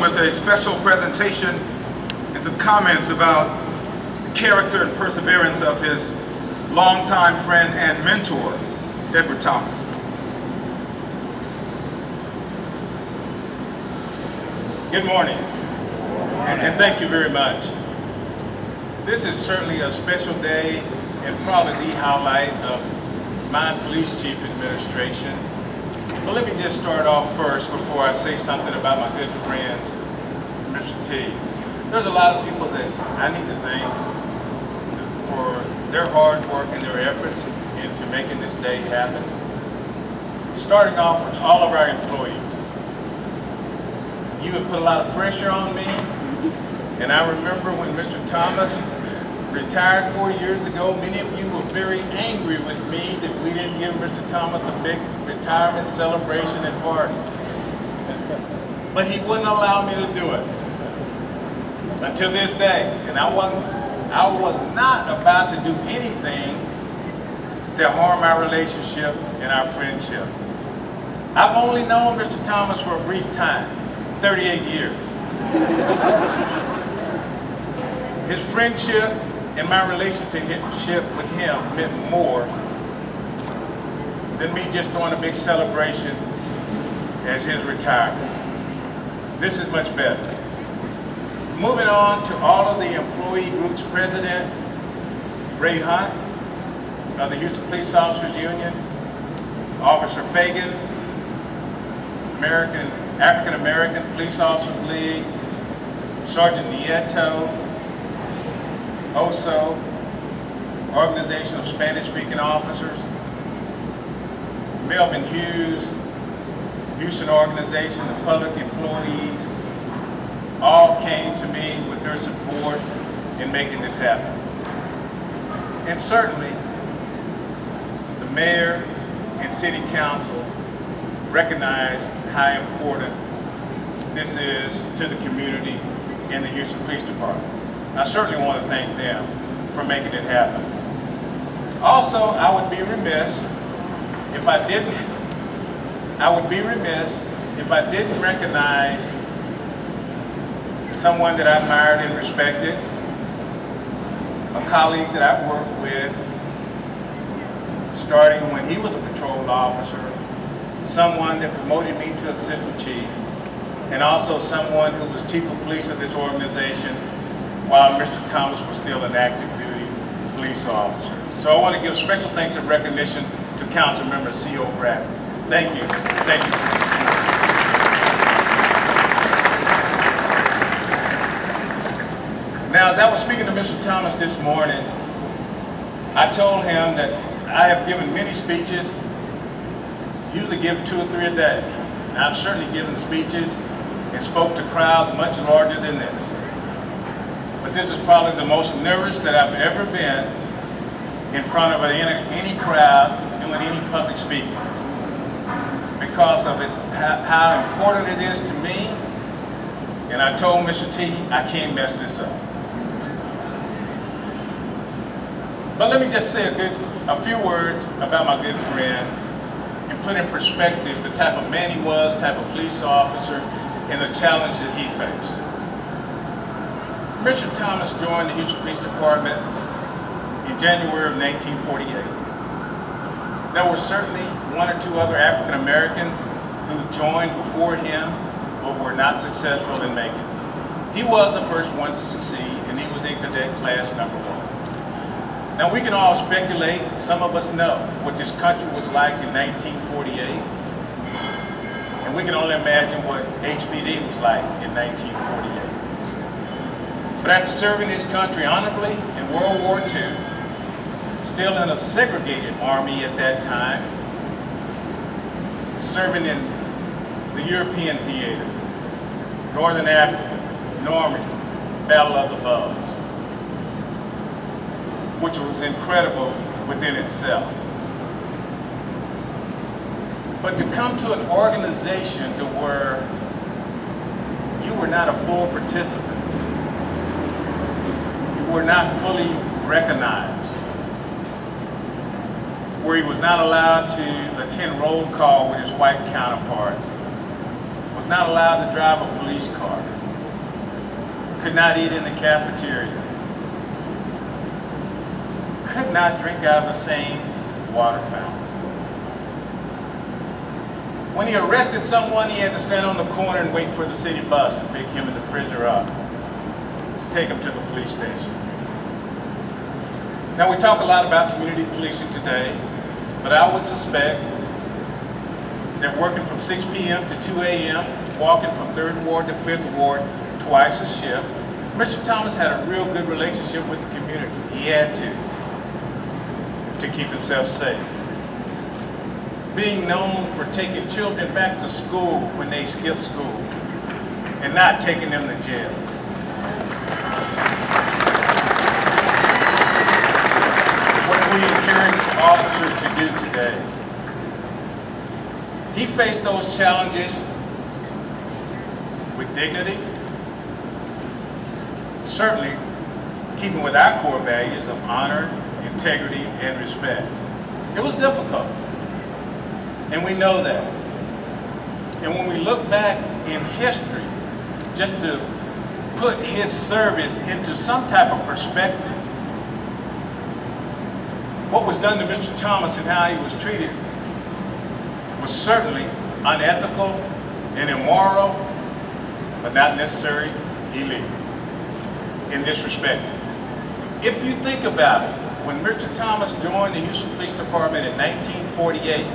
with a special presentation and some comments about the character and perseverance of his longtime friend and mentor, Edward Thomas. Good morning, and thank you very much. This is certainly a special day and probably the highlight of my police chief administration. But let me just start off first before I say something about my good friends, Mr. T. There's a lot of people that I need to thank for their hard work and their efforts into making this day happen. Starting off with all of our employees. You have put a lot of pressure on me, and I remember when Mr. Thomas retired 4 years ago, many of you were very angry with me that we didn't give Mr. Thomas a big retirement celebration and party. But he wouldn't allow me to do it until this day. And I was not about to do anything to harm our relationship and our friendship. I've only known Mr. Thomas for a brief time, 38 years. His friendship and my relationship with him meant more than me just throwing a big celebration as his retirement. This is much better. Moving on to all of the employee groups president, Ray Hunt of the Houston Police Officers Union, Officer Fagan, African American Police Officers League, Sergeant Nieto, OSO, Organization of Spanish-Speaking Officers, Melvin Hughes, Houston Organization of Public Employees, all came to me with their support in making this happen. And certainly, the mayor and city council recognize how important this is to the community and the Houston Police Department. I certainly want to thank them for making it happen. Also, I would be remiss if I didn't recognize someone that I admired and respected, a colleague that I've worked with, starting when he was a patrol officer, someone that promoted me to assistant chief, and also someone who was chief of police of this organization while Mr. Thomas was still an active duty police officer. So I want to give special thanks and recognition to Council Member C.O. Bradford. Thank you. Thank you. Now, as I was speaking to Mr. Thomas this morning, I told him that I have given many speeches, usually give 2 or 3 a day. And I've certainly given speeches and spoke to crowds much larger than this. But this is probably the most nervous that I've ever been in front of any crowd doing any public speaking, because of how important it is to me. And I told Mr. T, I can't mess this up. But let me just say a few words about my good friend and put in perspective the type of man he was, type of police officer, and the challenge that he faced. Mr. Thomas joined the Houston Police Department in January of 1948. There were certainly 1 or 2 other African Americans who joined before him but were not successful in making it. He was the first one to succeed, and he was in cadet class number 1. Now we can all speculate, some of us know what this country was like in 1948, and we can only imagine what HPD was like in 1948. But after serving this country honorably in World War II, still in a segregated army at that time, serving in the European theater, Northern Africa, Normandy, Battle of the Bulge, which was incredible within itself. But to come to an organization to where you were not a full participant, you were not fully recognized, where he was not allowed to attend roll call with his white counterparts, was was not allowed to drive a police car, could not eat in the cafeteria, could not drink out of the same water fountain. When he arrested someone, he had to stand on the corner and wait for the city bus to pick him and the prisoner up, to take him to the police station. Now, we talk a lot about community policing today, but I would suspect that working from 6 p.m. to 2 a.m., walking from 3rd Ward to 5th Ward twice a shift, Mr. Thomas had a real good relationship with the community. He had to keep himself safe. Being known for taking children back to school when they skipped school and not taking them to jail. What do we encourage officers to do today? He faced those challenges with dignity, certainly keeping with our core values of honor, integrity, and respect. It was difficult, and we know that. And when we look back in history, just to put his service into some type of perspective, what was done to Mr. Thomas and how he was treated was certainly unethical and immoral, but not necessarily illegal in this respect. If you think about it, when Mr. Thomas joined the Houston Police Department in 1948,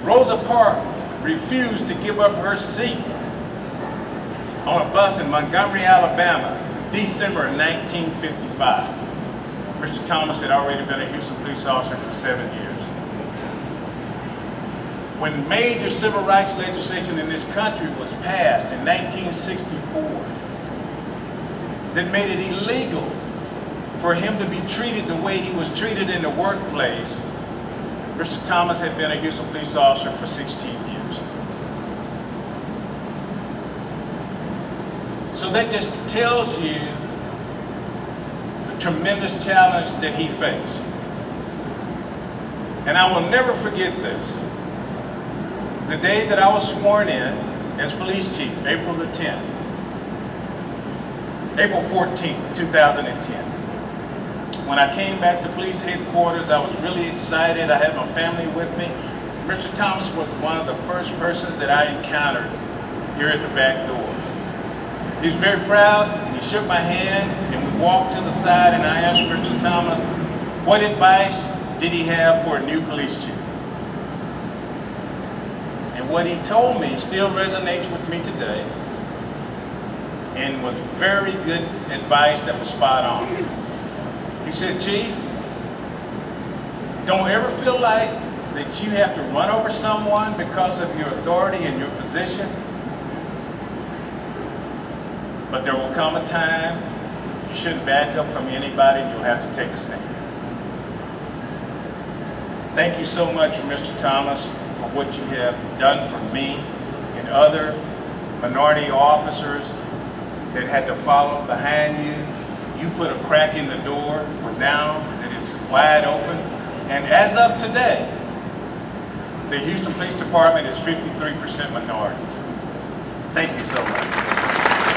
Rosa Parks refused to give up her seat on a bus in Montgomery, Alabama, December of 1955. Mr. Thomas had already been a Houston police officer for 7 years. When major civil rights legislation in this country was passed in 1964 that made it illegal for him to be treated the way he was treated in the workplace, Mr. Thomas had been a Houston police officer for 16 years. So that just tells you the tremendous challenge that he faced. And I will never forget this. The day that I was sworn in as police chief, April the 10th, April 14th, 2010. When I came back to police headquarters, I was really excited. I had my family with me. Mr. Thomas was one of the first persons that I encountered here at the back door. He was very proud. He shook my hand, and we walked to the side, and I asked Mr. Thomas, what advice did he have for a new police chief? And what he told me still resonates with me today, and was very good advice that was spot on. He said, Chief, don't ever feel like that you have to run over someone because of your authority and your position. But there will come a time you shouldn't back up from anybody and you'll have to take a stand. Thank you so much, Mr. Thomas, for what you have done for me and other minority officers that had to follow behind you. You put a crack in the door, but now that it's wide open. And as of today, the Houston Police Department is 53% minorities. Thank you so much.